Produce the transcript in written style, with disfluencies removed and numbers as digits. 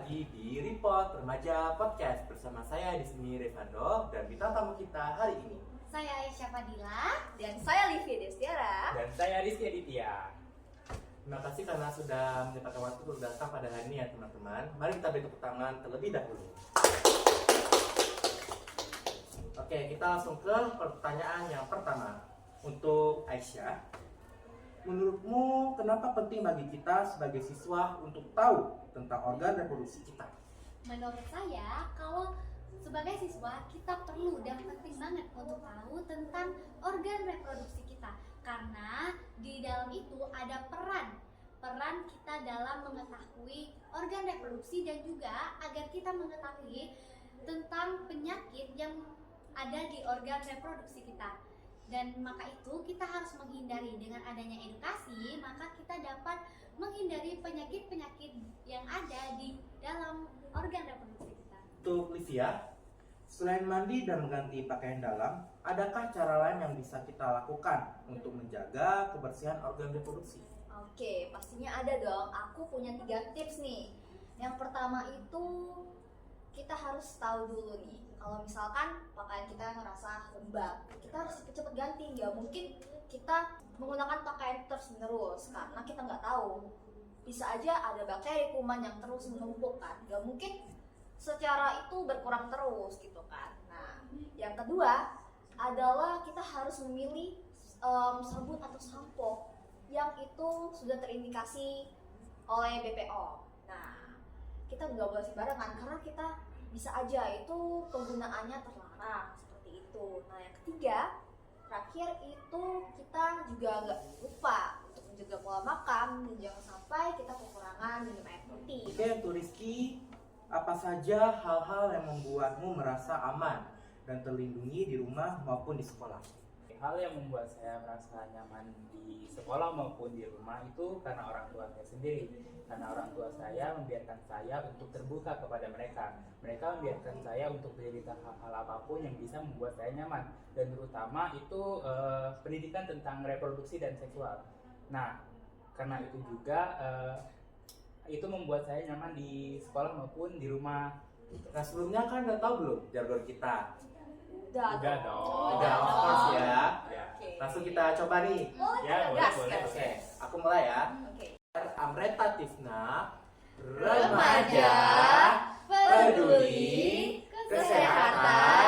lagi di Report Remaja Podcast bersama saya di sini Revando dan bintang tamu kita hari ini. Saya Aisyah Fadila dan saya Livia Destiara dan saya Rizky Aditya. Terima kasih karena sudah menyempatkan waktu untuk datang pada hari ini ya teman-teman. Mari kita beri tepuk tangan terlebih dahulu. Oke, kita langsung ke pertanyaan yang pertama. Untuk Aisyah, menurutmu kenapa penting bagi kita sebagai siswa untuk tahu tentang organ reproduksi kita? Menurut saya, kalau sebagai siswa kita perlu dan penting banget untuk tahu tentang organ reproduksi kita, karena di dalam itu ada peran kita dalam mengetahui organ reproduksi dan juga agar kita mengetahui tentang penyakit yang ada di organ reproduksi kita. Dan maka itu kita harus menghindari, dengan adanya edukasi maka kita dapat menghindari penyakit-penyakit yang ada di dalam organ reproduksi kita. Untuk Livia, selain mandi dan mengganti pakaian dalam, adakah cara lain yang bisa kita lakukan untuk menjaga kebersihan organ reproduksi? Oke, pastinya ada dong. Aku punya 3 tips nih. Yang pertama itu kita harus tahu dulu nih, kalau misalkan pakaian kita ngerasa lembab, kita harus cepet-cepet ganti. Nggak mungkin kita menggunakan pakaian terus menerus karena kita nggak tahu, bisa aja ada bakteri kuman yang terus menumpuk kan. Nggak mungkin secara itu berkurang terus gitu kan. Nah, yang kedua adalah kita harus memilih sabun atau sampo yang itu sudah terindikasi oleh BPO. Nah, kita nggak boleh sembarangan karena kita bisa aja itu penggunaannya terlarang seperti itu. Nah, yang ketiga, terakhir itu kita juga nggak lupa untuk menjaga pola makan dan jangan sampai kita kekurangan minum air putih. Oke, untuk Rizky, apa saja hal-hal yang membuatmu merasa aman dan terlindungi di rumah maupun di sekolah? Hal yang membuat saya merasa nyaman di sekolah maupun di rumah itu karena orang tua saya sendiri. Karena orang tua saya membiarkan saya untuk terbuka kepada mereka. Mereka membiarkan saya untuk bercerita hal-hal apapun yang bisa membuat saya nyaman. Dan terutama itu pendidikan tentang reproduksi dan seksual. Nah, karena itu juga itu membuat saya nyaman di sekolah maupun di rumah. Nah, sebelumnya kan udah tahu belum jargon kita? Udah dong. Udah, of course ya. Ya. Oke. Langsung kita coba nih. Ya, boleh. Oke, aku mulai ya. Oke. Amretatifna Remaja peduli kesehatan